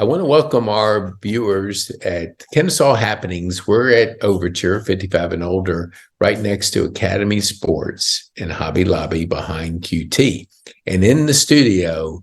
I want to welcome our viewers at Kennesaw Happenings. We're at Overture, 55 and older, right next to Academy Sports in Hobby Lobby behind QT. And in the studio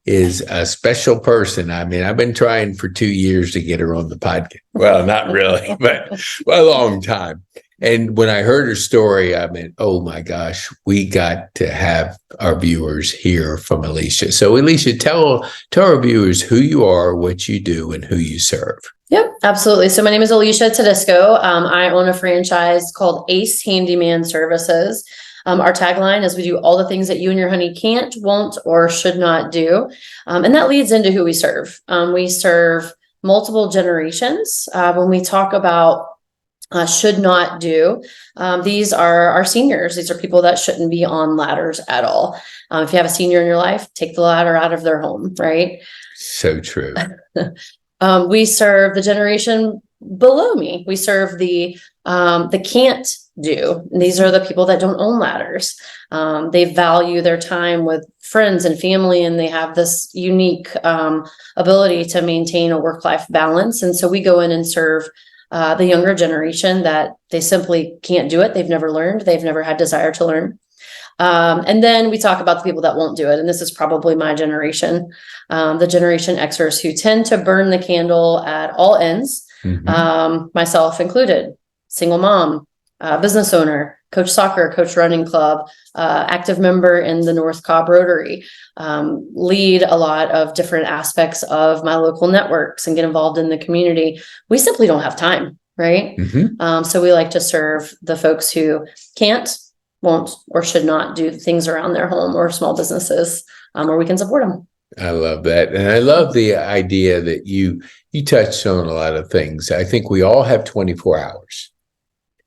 is a special person. I mean, I've been trying for 2 years to get her on the podcast. Well, not really, but a long time. And when I heard her story, I meant, oh my gosh, we got to have our viewers hear from Alicia. So Alicia, tell our viewers who you are, what you do, and who you serve. Yep, absolutely. So my name is Alicia Todisco. I own a franchise called Ace Handyman Services. Our tagline is we do all the things that you and your honey can't, won't, or should not do. And that leads into who we serve. We serve multiple generations. When we talk about should not do, these are our seniors. These are people that shouldn't be on ladders at all. If you have a senior in your life, take the ladder out of their home, right? So true. We serve the generation below me. We serve the can't do. These are the people that don't own ladders. They value their time with friends and family, and they have this unique ability to maintain a work-life balance. And so we go in and serve the younger generation that they simply can't do it. They've never learned. They've never had desire to learn. And then we talk about the people that won't do it. And this is probably my generation, the Generation Xers, who tend to burn the candle at all ends, myself included. Single mom, business owner, coach soccer, coach running club, active member in the North Cobb Rotary, lead a lot of different aspects of my local networks and get involved in the community. We simply don't have time, right? So we like to serve the folks who can't, won't, or should not do things around their home or small businesses where we can support them. I love that. And I love the idea that you touched on a lot of things. I think we all have 24 hours.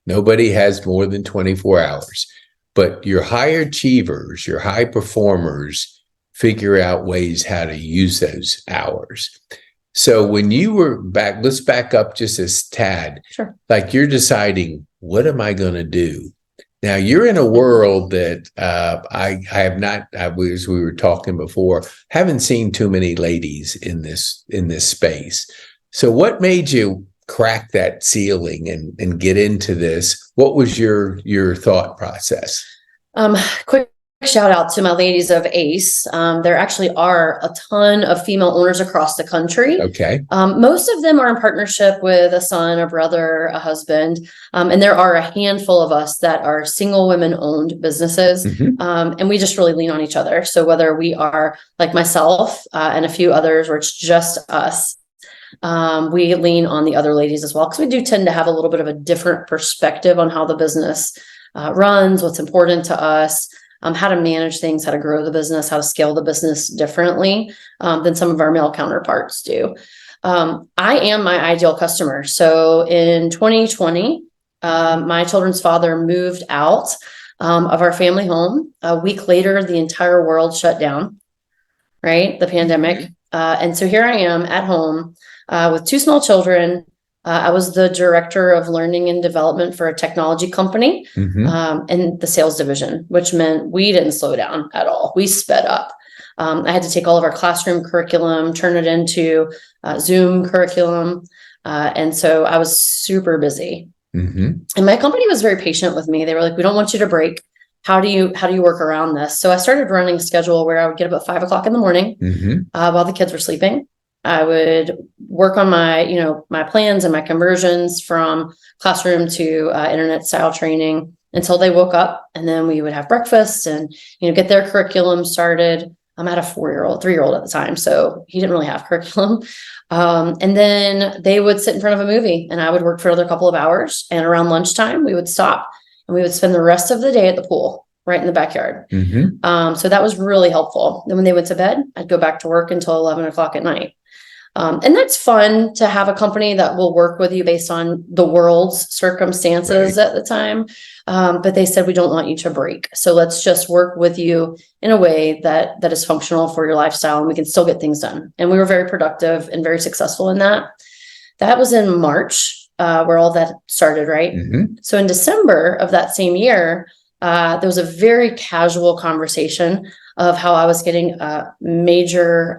Nobody has more than 24 hours, but your high achievers, your high performers figure out ways how to use those hours. So when you were back, let's back up just a tad. Sure. Like you're deciding, what am I going to do? Now you're in a world that I have not, as we were talking before, haven't seen too many ladies in this space. So what made you crack that ceiling and get into this? What was your thought process? Quick shout out to my ladies of Ace. There actually are a ton of female owners across the country. Okay. Most of them are in partnership with a son, a brother, a husband. And there are a handful of us that are single women owned businesses. And we just really lean on each other. So whether we are like myself and a few others, or it's just us, we lean on the other ladies as well, because we do tend to have a little bit of a different perspective on how the business runs, what's important to us, how to manage things, how to grow the business, how to scale the business differently than some of our male counterparts do. I am my ideal customer. So in 2020, my children's father moved out of our family home. A week later, the entire world shut down, right? The pandemic. And so here I am at home with two small children. I was the director of learning and development for a technology company in the sales division, which meant we didn't slow down at all. We sped up. I had to take all of our classroom curriculum, turn it into Zoom curriculum. And so I was super busy. And my company was very patient with me. They were like, we don't want you to break. How do you work around this? So I started running a schedule where I would get up at 5 o'clock in the morning while the kids were sleeping. I would work on my plans and my conversions from classroom to internet style training until they woke up, and then we would have breakfast and get their curriculum started. I had a 3-year-old at the time, so he didn't really have curriculum. And then they would sit in front of a movie, and I would work for another couple of hours. And around lunchtime, we would stop and we would spend the rest of the day at the pool, right in the backyard. So that was really helpful. Then when they went to bed, I'd go back to work until 11 o'clock at night. And that's fun to have a company that will work with you based on the world's circumstances at the time. But they said, we don't want you to break. So let's just work with you in a way that is functional for your lifestyle, and we can still get things done. And we were very productive and very successful in that. That was in March, where all that started, right? So in December of that same year, there was a very casual conversation of how I was getting major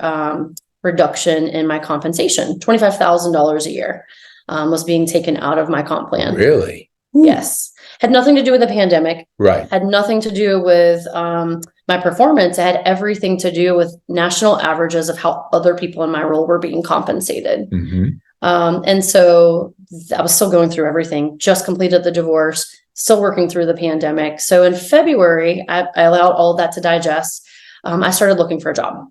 reduction in my compensation. $25,000 a year was being taken out of my comp plan. Really? Yes. Had nothing to do with the pandemic. Right. Had nothing to do with my performance. It had everything to do with national averages of how other people in my role were being compensated. Mm-hmm. And so I was still going through everything, just completed the divorce, still working through the pandemic. So in February, I allowed all of that to digest. I started looking for a job,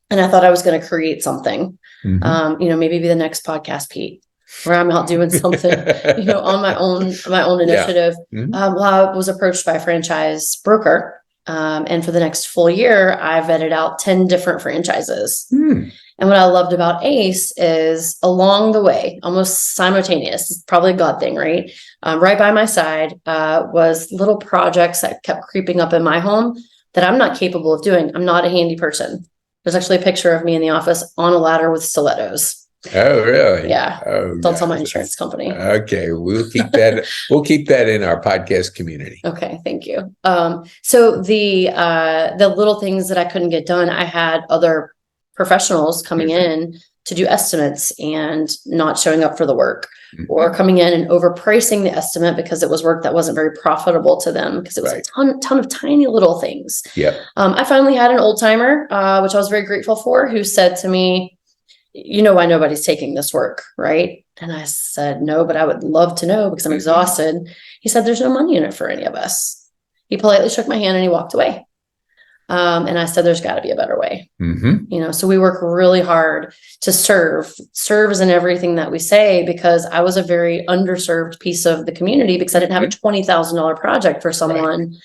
and I thought I was going to create something, maybe be the next podcast, Pete, where I'm out doing something, on my own initiative. Yeah. Mm-hmm. Well, I was approached by a franchise broker. And for the next full year, I vetted out 10 different franchises. And what I loved about ACE is along the way, almost simultaneous, it's probably a God thing, right? Right by my side was little projects that kept creeping up in my home that I'm not capable of doing. I'm not a handy person. There's actually a picture of me in the office on a ladder with stilettos. Oh, really? Yeah. Oh, don't tell my insurance company. Okay. We'll keep that. We'll keep that in our podcast community. Okay. Thank you. So the little things that I couldn't get done, I had other professionals coming in to do estimates and not showing up for the work, or coming in and overpricing the estimate because it was work that wasn't very profitable to them, because it was a ton of tiny little things. Yeah. I finally had an old timer, which I was very grateful for, who said to me, why nobody's taking this work, right? And I said, no, but I would love to know because I'm exhausted. He said, there's no money in it for any of us. He politely shook my hand and he walked away. And I said, there's got to be a better way. So we work really hard to serve isn't everything that we say, because I was a very underserved piece of the community because I didn't have a $20,000 project for someone.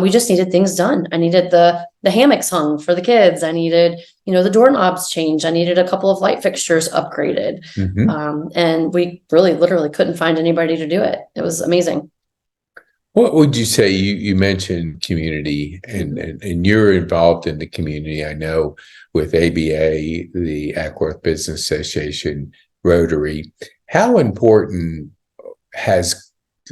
We just needed things done. I needed the hammocks hung for the kids. I needed, the doorknobs changed. I needed a couple of light fixtures upgraded. And we really literally couldn't find anybody to do it. It was amazing. What would you say? You mentioned community, and you're involved in the community. I know with ABA, the Acworth Business Association, Rotary. How important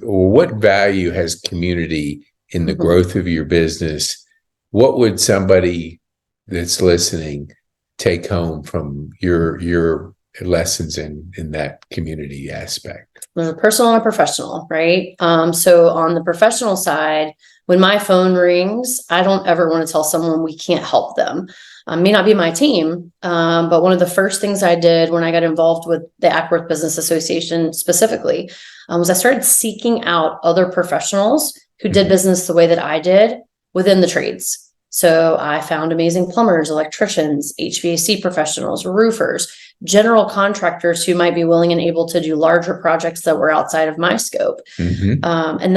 what value has community in the growth of your business? What would somebody that's listening take home from your lessons in that community aspect? There's a personal and a professional, right? So on the professional side, when my phone rings, I don't ever want to tell someone we can't help them. May not be my team, but one of the first things I did when I got involved with the Acworth Business Association specifically was I started seeking out other professionals who did business the way that I did within the trades. So I found amazing plumbers, electricians, HVAC professionals, roofers, general contractors who might be willing and able to do larger projects that were outside of my scope. And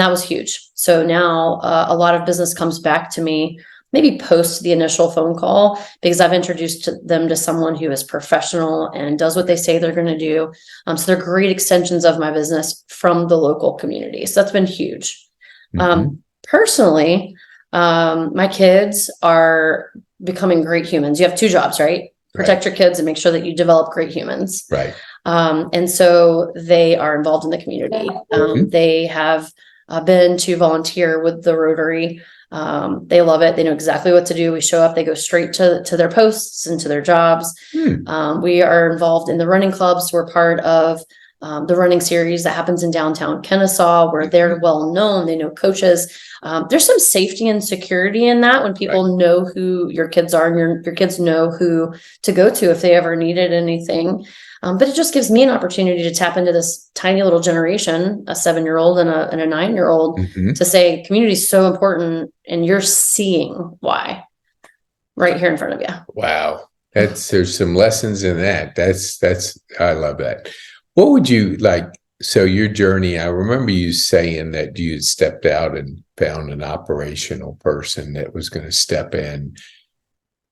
that was huge. So now a lot of business comes back to me, maybe post the initial phone call, because I've introduced them to someone who is professional and does what they say they're going to do. So they're great extensions of my business from the local community. So that's been huge. Personally, my kids are becoming great humans. You have two jobs, right? Protect your kids and make sure that you develop great humans. Right. And so they are involved in the community. They have been to volunteer with the Rotary. They love it. They know exactly what to do. We show up, they go straight to their posts and to their jobs. We are involved in the running clubs. We're part of the running series that happens in downtown Kennesaw, where they're well known. They know coaches. There's some safety and security in that when people know who your kids are, and your kids know who to go to if they ever needed anything. But it just gives me an opportunity to tap into this tiny little generation, a 7-year-old and a 9-year-old, to say community is so important, and you're seeing why right here in front of you. Wow. There's some lessons in that. I love that. What would you like? So your journey, I remember you saying that you had stepped out and found an operational person that was going to step in.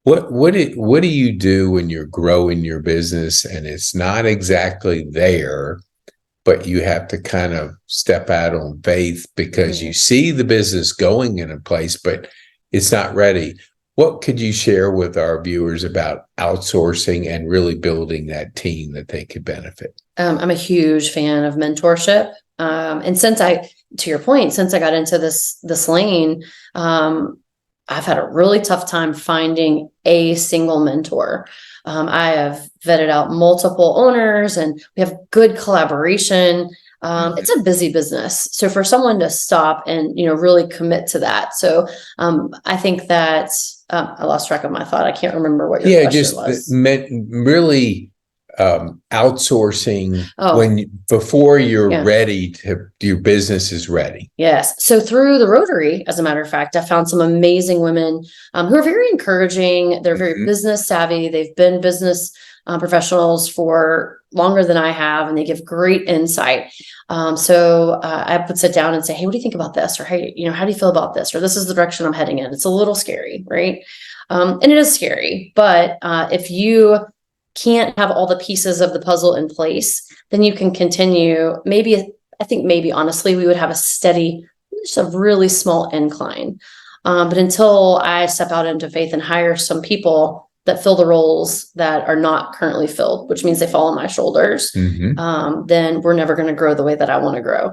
What do you do when you're growing your business and it's not exactly there, but you have to kind of step out on faith because you see the business going in a place, but it's not ready? What could you share with our viewers about outsourcing and really building that team that they could benefit? I'm a huge fan of mentorship. And to your point, since I got into this lane, I've had a really tough time finding a single mentor. I have vetted out multiple owners and we have good collaboration. It's a busy business. So for someone to stop and, really commit to that. So I think that I lost track of my thought. I can't remember what your question was. Really outsourcing Oh, before you're yeah. ready your business is ready. Yes. So through the Rotary, as a matter of fact, I found some amazing women who are very encouraging. They're very business savvy. They've been business professionals for longer than I have, and they give great insight. So I would sit down and say, hey, what do you think about this? Or, hey, how do you feel about this? Or this is the direction I'm heading in. It's a little scary, right? And it is scary. But if you can't have all the pieces of the puzzle in place, then you can continue. I think maybe honestly, we would have a steady, just a really small incline. But until I step out into faith and hire some people that fill the roles that are not currently filled, which means they fall on my shoulders, then we're never going to grow the way that I want to grow.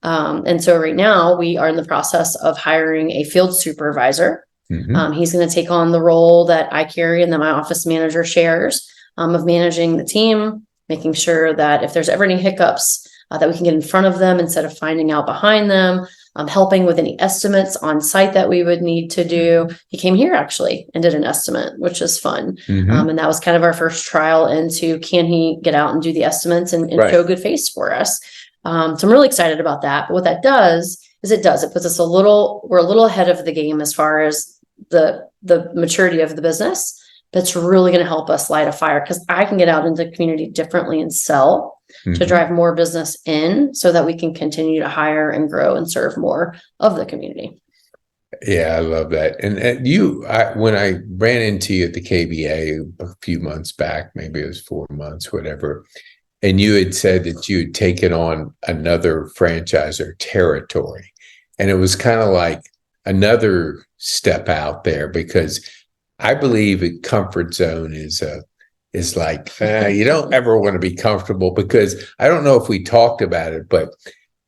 And so right now we are in the process of hiring a field supervisor. He's going to take on the role that I carry and that my office manager shares, of managing the team, making sure that if there's ever any hiccups, that we can get in front of them instead of finding out behind them, helping with any estimates on site that we would need to do. He came here actually and did an estimate, which is fun. And that was kind of our first trial into, can he get out and do the estimates and show a good face for us? So I'm really excited about that. But what that does is it puts us we're a little ahead of the game as far as the maturity of the business. That's really going to help us light a fire, because I can get out into the community differently and sell to drive more business in so that we can continue to hire and grow and serve more of the community. Yeah, I love that. And when I ran into you at the KBA a few months back, maybe it was 4 months, whatever, and you had said that you had taken on another franchise or territory. And it was kind of like another step out there, because I believe a comfort zone is like, you don't ever want to be comfortable, because I don't know if we talked about it, but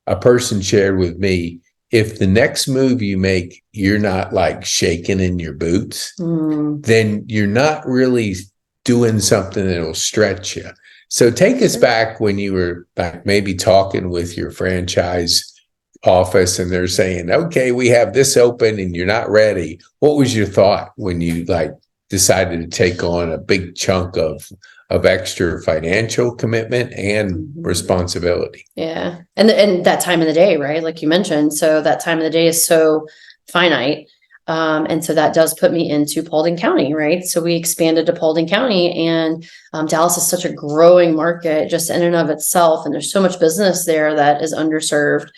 a person shared with me, if the next move you make, you're not like shaking in your boots, then you're not really doing something that will stretch you. So take us back when you were like maybe talking with your franchise office and they're saying, okay, we have this open and you're not ready. What was your thought when you decided to take on a big chunk of extra financial commitment and responsibility? Yeah. And that time of the day, right? Like you mentioned. So that time of the day is so finite. And so that does put me into Paulding County, right? So we expanded to Paulding County, and Dallas is such a growing market just in and of itself. And there's so much business there that is underserved.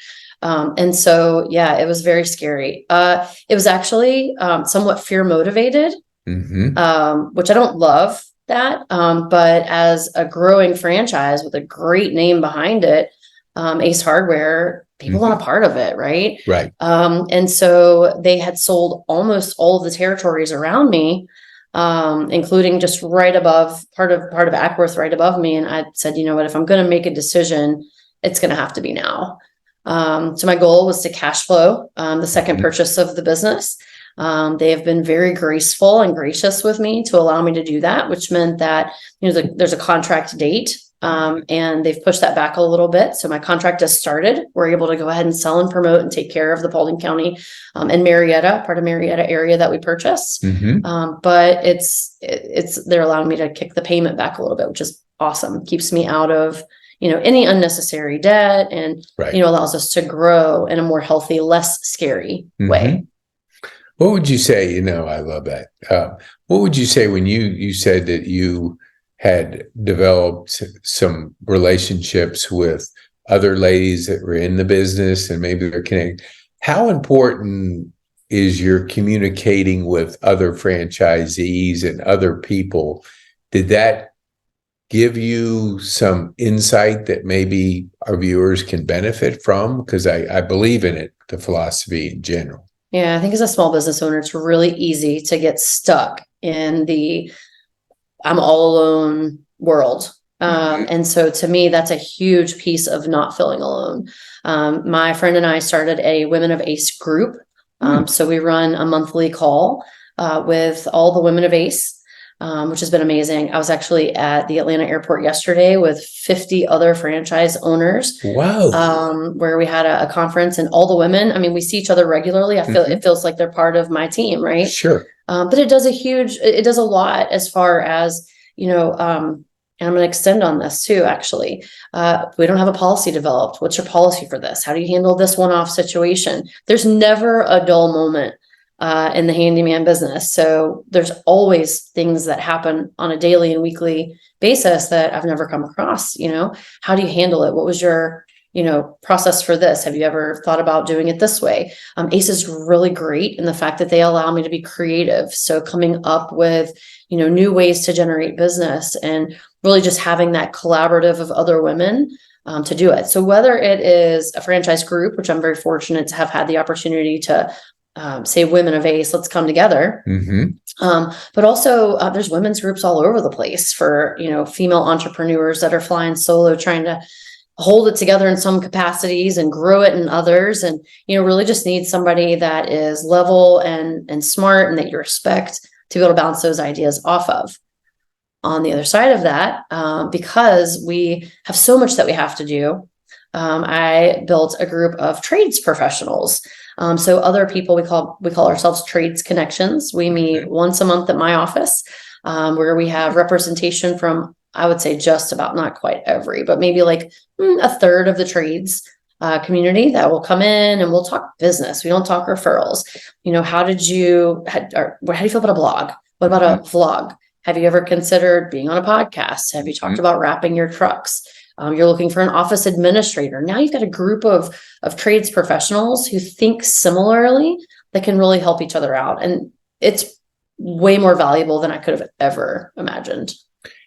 And so, yeah, it was very scary. It was actually somewhat fear motivated, which I don't love that. But as a growing franchise with a great name behind it, Ace Hardware, people want a part of it, right? Right. And so they had sold almost all of the territories around me, including just right above part of Acworth right above me. And I said, you know what, if I'm going to make a decision, it's going to have to be now. So my goal was to cash flow the second purchase of the business. They have been very graceful and gracious with me to allow me to do that, which meant that there's a contract date, and they've pushed that back a little bit. So my contract has started. We're able to go ahead and sell and promote and take care of the Paulding County and Marietta, part of Marietta area that we purchased. But they're allowing me to kick the payment back a little bit, which is awesome. Keeps me out of any unnecessary debt, and allows us to grow in a more healthy, less scary way. What would you say? I love that. What would you say when you said that you had developed some relationships with other ladies that were in the business and maybe they're connected? How important is your communicating with other franchisees and other people? Did that give you some insight that maybe our viewers can benefit from? Because I believe in it, the philosophy in general. Yeah, I think as a small business owner, it's really easy to get stuck in the I'm all alone world. And so to me, that's a huge piece of not feeling alone. My friend and I started a Women of Ace group So we run a monthly call with all the women of ACE, which has been amazing. I was actually at the Atlanta airport yesterday with 50 other franchise owners. Wow. Where we had a conference, and all the women, I mean, we see each other regularly. It feels like they're part of my team, right? Sure. But it does a lot as far as, and I'm going to extend on this too, actually. We don't have a policy developed. What's your policy for this? How do you handle this one-off situation? There's never a dull moment in the handyman business. So there's always things that happen on a daily and weekly basis that I've never come across. How do you handle it? What was your process for this? Have you ever thought about doing it this way? ACE is really great in the fact that they allow me to be creative. So coming up with, new ways to generate business, and really just having that collaborative of other women to do it. So whether it is a franchise group, which I'm very fortunate to have had the opportunity to say women of ACE, let's come together. But also there's women's groups all over the place for, female entrepreneurs that are flying solo, trying to hold it together in some capacities and grow it in others. And, really just need somebody that is level and smart and that you respect to be able to bounce those ideas off of. On the other side of that, because we have so much that we have to do, I built a group of trades professionals. So other people, we call ourselves Trades Connections. We meet once a month at my office, where we have representation from, I would say, just about, not quite every, but maybe like a third of the trades community that will come in, and we'll talk business. We don't talk referrals. How do you feel about a blog? What about a vlog? Have you ever considered being on a podcast? Have you talked about wrapping your trucks? You're looking for an office administrator. Now you've got a group of trades professionals who think similarly that can really help each other out. And it's way more valuable than I could have ever imagined.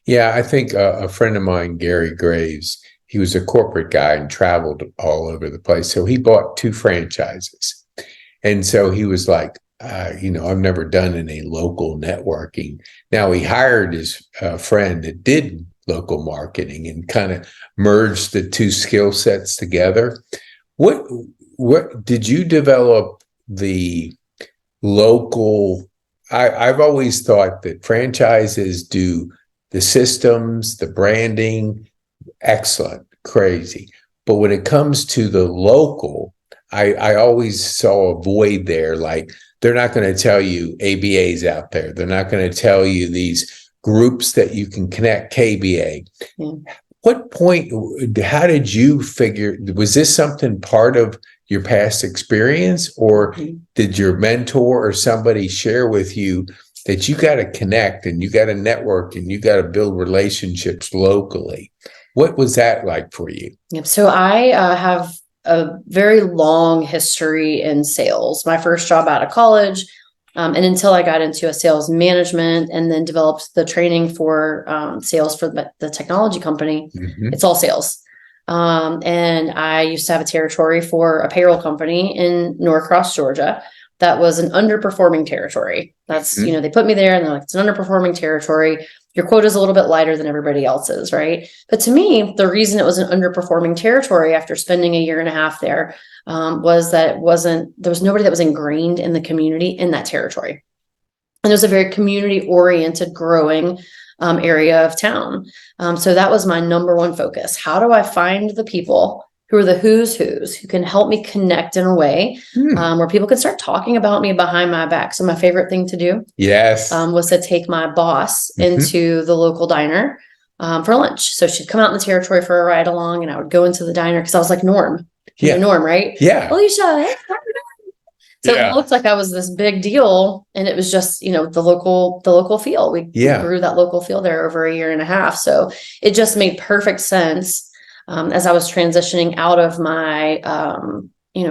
Yeah, I think a friend of mine, Gary Graves, he was a corporate guy and traveled all over the place. So he bought 2 franchises. And so he was like, I've never done any local networking. Now he hired his friend that did local marketing and kind of merged the 2 skill sets together. What did you develop the local? I've always thought that franchises do the systems, the branding, excellent, crazy. But when it comes to the local, I always saw a void there. Like, they're not going to tell you ABA's out there. They're not going to tell you these groups that you can connect, KBA. What point, how did you figure, was this something part of your past experience, or did your mentor or somebody share with you that you got to connect and you got to network and you got to build relationships locally? What was that like for you? Yep. So I have a very long history in sales. My first job out of college, and until I got into a sales management and then developed the training for sales for the technology company, it's all sales. And I used to have a territory for a payroll company in Norcross, Georgia. That was an underperforming territory. That's, they put me there and they're like, it's an underperforming territory. Your quota is a little bit lighter than everybody else's, right? But to me, the reason it was an underperforming territory after spending 1.5 years there was that there was nobody that was ingrained in the community in that territory. And it was a very community-oriented, growing area of town. So that was my number one focus. How do I find the people who are the who's who can help me connect in a way where people can start talking about me behind my back? So my favorite thing to do was to take my boss into the local diner for lunch. So she'd come out in the territory for a ride along, and I would go into the diner because I was like Norm. You know Norm, right? Yeah. Alicia, hey, so it looked like I was this big deal, and it was just, the local feel. We grew that local feel there over 1.5 years. So it just made perfect sense. As I was transitioning out of my,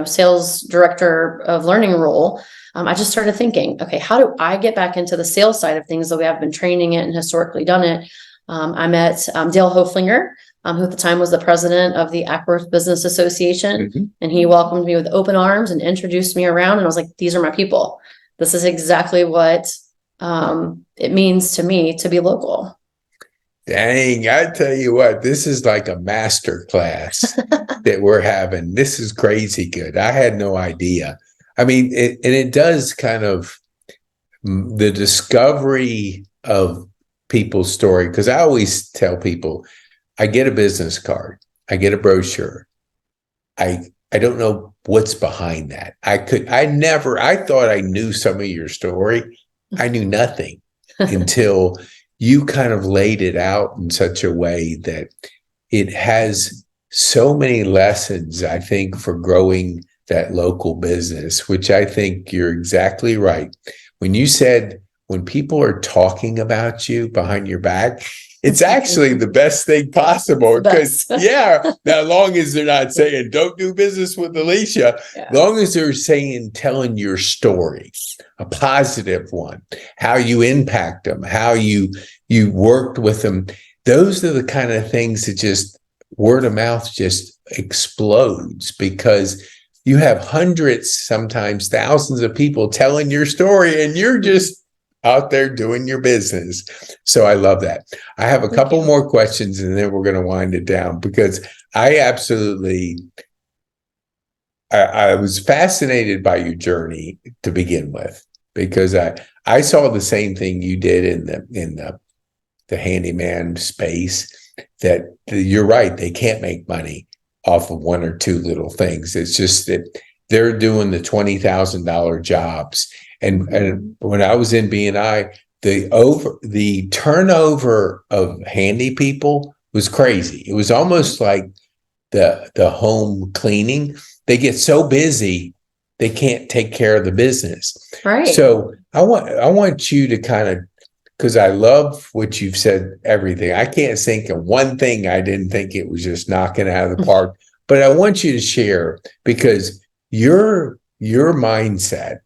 sales director of learning role, I just started thinking, okay, how do I get back into the sales side of things, the way I've been training it and historically done it? I met Dale Hoflinger, who at the time was the president of the Acworth Business Association, and he welcomed me with open arms and introduced me around. And I was like, these are my people. This is exactly what it means to me to be local. Dang, I tell you what, this is like a master class that we're having. This is crazy good. I had no idea. I mean, it does kind of the discovery of people's story. Because I always tell people, I get a business card, I get a brochure. I don't know what's behind that. I thought I knew some of your story. I knew nothing until you kind of laid it out in such a way that it has so many lessons, I think, for growing that local business, which I think you're exactly right. When you said, when people are talking about you behind your back, it's actually the best thing possible, because now as long as they're not saying don't do business with Alicia, as long as they're saying, telling your story, a positive one, how you impact them, how you worked with them. Those are the kind of things that just word of mouth just explodes, because you have hundreds, sometimes thousands of people telling your story, and you're just out there doing your business. So I love that. I have a couple more questions, and then we're going to wind it down, because I was fascinated by your journey to begin with, because I saw the same thing you did in the handyman space, that you're right. They can't make money off of one or two little things. It's just that they're doing the $20,000 jobs. And when I was in BNI, the turnover of handy people was crazy. It was almost like the home cleaning. They get so busy, they can't take care of the business. Right. So I want you to kind of, because I love what you've said, everything. I can't think of one thing I didn't think it was just knocking out of the park. But I want you to share, because your mindset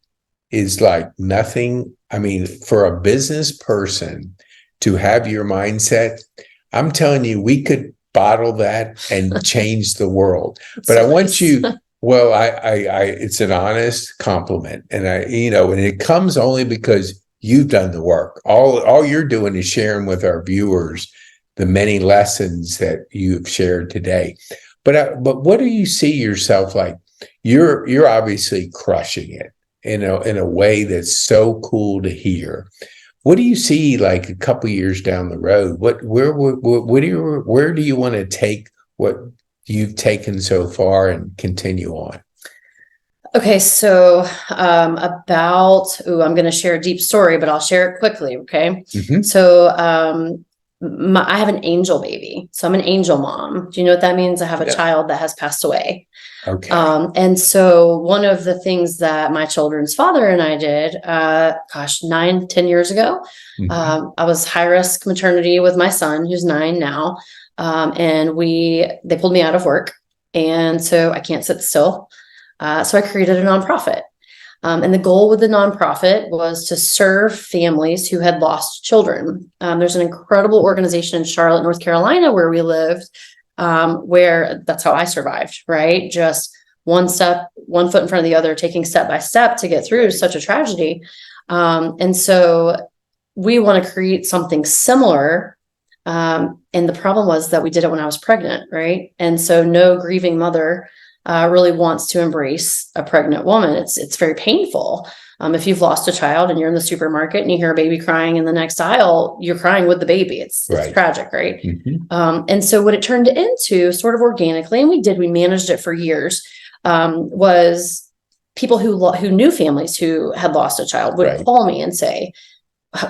is like nothing. I mean, for a business person to have your mindset, I'm telling you, we could bottle that and change the world. But I want you, well, it's an honest compliment. And and it comes only because you've done the work. All you're doing is sharing with our viewers the many lessons that you've shared today. But what do you see yourself like? You're obviously crushing it in a way that's so cool to hear. What do you see like a couple years down the road? Where do you want to take what you've taken so far and continue on? Okay, so I'm going to share a deep story, but I'll share it quickly. Okay. Mm-hmm. So I have an angel baby. So I'm an angel mom. Do you know what that means? I have a child that has passed away. Okay. And so one of the things that my children's father and I did, 9-10 years ago, Mm-hmm. I was high risk maternity with my son, who's 9 now. And they pulled me out of work. And so I can't sit still. So I created a nonprofit. And the goal with the nonprofit was to serve families who had lost children. There's an incredible organization in Charlotte, North Carolina, where we lived, where that's how I survived, right? Just one foot in front of the other, taking step by step to get through such a tragedy. And so we want to create something similar. And the problem was that we did it when I was pregnant, right? And so no grieving mother really wants to embrace a pregnant woman. It's very painful. If you've lost a child and you're in the supermarket and you hear a baby crying in the next aisle, you're crying with the baby. It's tragic, right? Mm-hmm. And so what it turned into, sort of organically, and we managed it for years, was people who knew families who had lost a child would call me and say,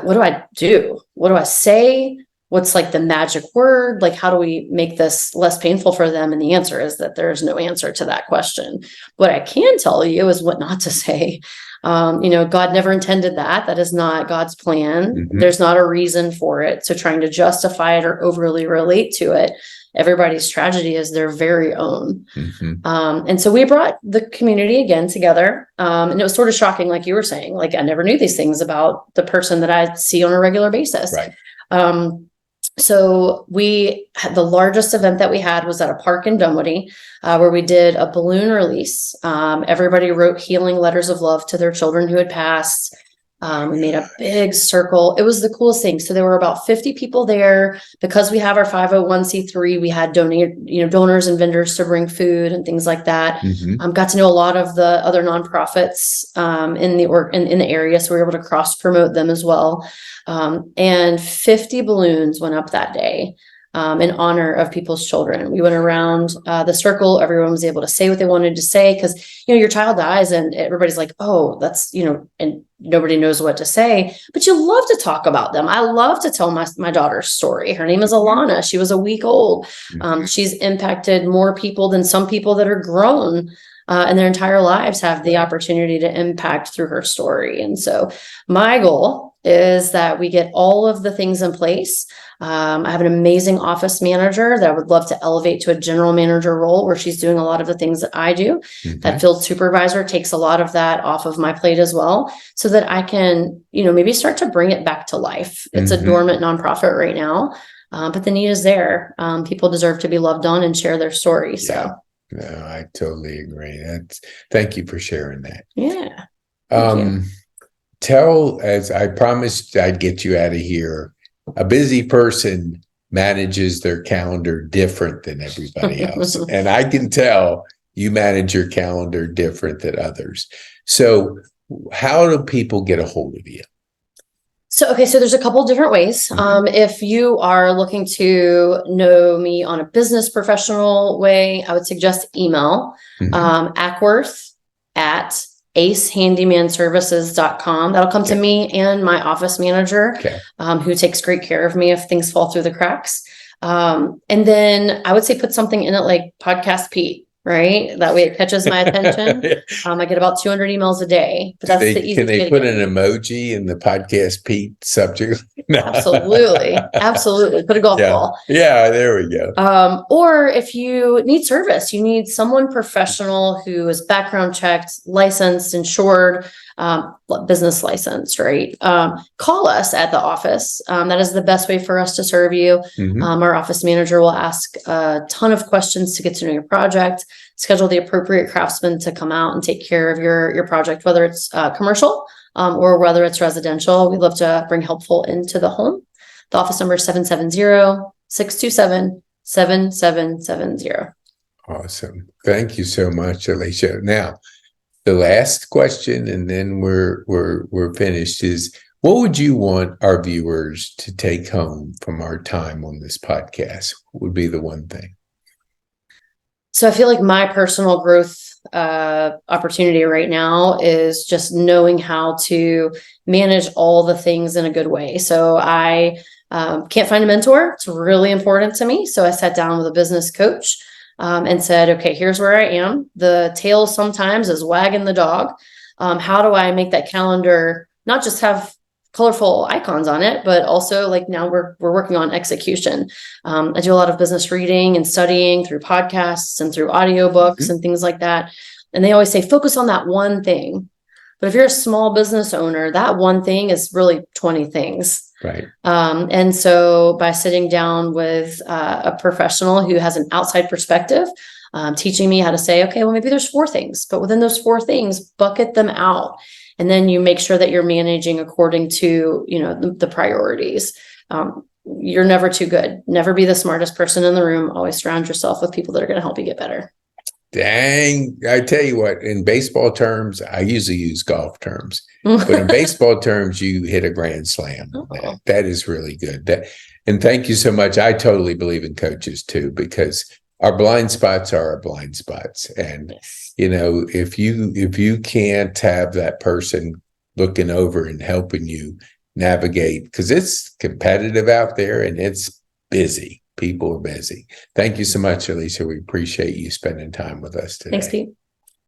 what do I do? What do I say? What's like the magic word? Like, how do we make this less painful for them? And the answer is that there's no answer to that question. What I can tell you is what not to say. God never intended that. That is not God's plan. Mm-hmm. There's not a reason for it. So trying to justify it or overly relate to it, everybody's tragedy is their very own. Mm-hmm. And so we brought the community again together. And it was sort of shocking, like you were saying, like I never knew these things about the person that I see on a regular basis. Right. So the largest event that we had was at a park in Dunwoody, where we did a balloon release. Everybody wrote healing letters of love to their children who had passed. We made a big circle. It was the coolest thing. So there were about 50 people there. Because we have our 501c3, we had donors and vendors to bring food and things like that. Got to know a lot of the other nonprofits in the area, so we were able to cross promote them as well. And 50 balloons went up that day in honor of people's children. We went around the circle. Everyone was able to say what they wanted to say, because your child dies and everybody's like, oh, that's and nobody knows what to say, but you love to talk about them. I love to tell my daughter's story. Her name is Alana. She was a week old. She's impacted more people than some people that are grown and their entire lives have the opportunity to impact through her story. And so my goal is that we get all of the things in place. I have an amazing office manager that I would love to elevate to a general manager role, where she's doing a lot of the things that I do. That field supervisor takes a lot of that off of my plate as well, so that I can, maybe start to bring it back to life. It's a dormant nonprofit right now, but the need is there. People deserve to be loved on and share their story. So no, I totally agree. Thank you for sharing that. Yeah. Tell, as I promised I'd get you out of here, a busy person manages their calendar different than everybody else. And I can tell you manage your calendar different than others. So how do people get a hold of you? So there's a couple different ways. If you are looking to know me on a business professional way, I would suggest email Acworth at acehandymanservices.com. That'll come to me and my office manager, who takes great care of me if things fall through the cracks. And then I would say put something in it like Podcast Pete, right? That way it catches my attention. I get about 200 emails a day, but that's the easy. Can they put an emoji in the Podcast Pete subject? No. Absolutely. Put a golf ball. Yeah, there we go. Or if you need service, you need someone professional who is background checked, licensed, insured, business licensed, right? Call us at the office. That is the best way for us to serve you. Our office manager will ask a ton of questions to get to know your project, schedule the appropriate craftsman to come out and take care of your project, whether it's commercial or whether it's residential. We love to bring helpful into the home. The office number is 770-627-7770. Awesome. Thank you so much, Alicia. Now, the last question, and then we're finished, is what would you want our viewers to take home from our time on this podcast? What would be the one thing? So I feel like my personal growth opportunity right now is just knowing how to manage all the things in a good way. So I can't find a mentor. It's really important to me. So I sat down with a business coach and said, okay, here's where I am. The tail sometimes is wagging the dog. How do I make that calendar not just have colorful icons on it, but also like now we're working on execution. I do a lot of business reading and studying through podcasts and through audiobooks and things like that. And they always say, focus on that one thing. But if you're a small business owner, that one thing is really 20 things. Right. And so by sitting down with a professional who has an outside perspective, teaching me how to say, okay, well, maybe there's 4 things, but within those 4 things, bucket them out. And then you make sure that you're managing according to, the priorities. You're never too good. Never be the smartest person in the room. Always surround yourself with people that are going to help you get better. Dang. I tell you what, in baseball terms, I usually use golf terms, but in baseball terms, you hit a grand slam. That is really good. And thank you so much. I totally believe in coaches too, because our blind spots are our blind spots. And, if you can't have that person looking over and helping you navigate, because it's competitive out there and it's busy. People are busy. Thank you so much, Alicia. We appreciate you spending time with us today. Thanks, Pete.